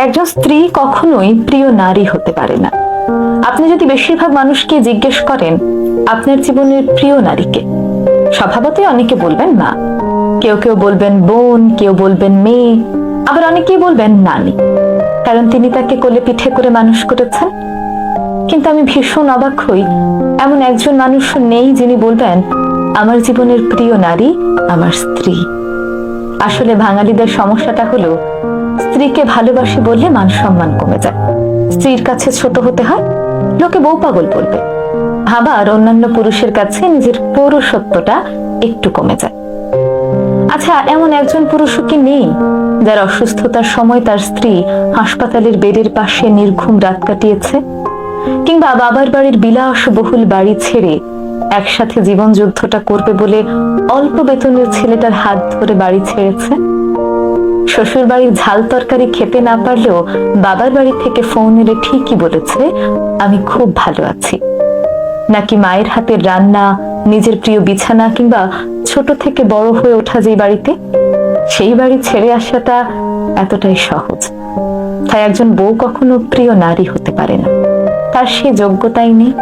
একজন স্ত্রী কখনোই প্রিয় নারী হতে পারে না। আপনি যদি বেশিরভাগ মানুষকে জিজ্ঞেস করেন আপনার জীবনের প্রিয় নারীকে, স্বভাবতই অনেকে বলবেন মা, কেউ কেউ বলবেন বোন, কেউ বলবেন মেয়ে, আবার অনেকেই বলবেন নানি, কারণ তিনি তাকে কোলে পিঠে করে মানুষ করেছেন। কিন্তু আমি ভীষণ অবাক হই, এমন একজন মানুষ নেই যিনি বলবেন আমার জীবনের প্রিয় নারী আমার স্ত্রী। আসলে বাঙালিদের সমস্যাটা হলো স্ত্রীকে ভালোবাসি বললে মান সম্মান কমে যায়, স্ত্রীর কাছে ছোট হতে হয়, লোকে বউ পাগল বলবে, আবার অন্যান্য পুরুষের কাছে নিজের পৌরুষত্বটা একটু কমে যায়। আচ্ছা, এমন একজন পুরুষও কি নেই যার অসুস্থতার সময় তার স্ত্রী হাসপাতালের বেডের পাশে নির্ঘুম রাত কাটিয়েছে, কিংবা বাবার বাড়ির বিলাসবহুল বাড়ি ছেড়ে একসাথে জীবন যুদ্ধটা করবে বলে অল্প বেতনের ছেলেটার হাত ধরে বাড়ি ছেড়েছে? শ্বশুর বাড়ির ঝাল তরকারি খেতে না পারলেও বাবার বাড়ি থেকে ফোন এলে ঠিকই বলেছে আমি খুব ভালো আছি। নাকি মায়ের হাতের রান্না, নিজের প্রিয় বিছানা, কিংবা ছোট থেকে বড় হয়ে ওঠা যে বাড়িতে, সেই বাড়ি ছেড়ে আসাটা এতটাই সহজ? তাই একজন বউ কখনো প্রিয় নারী হতে পারে না, তার সে যোগ্যতাই নেই।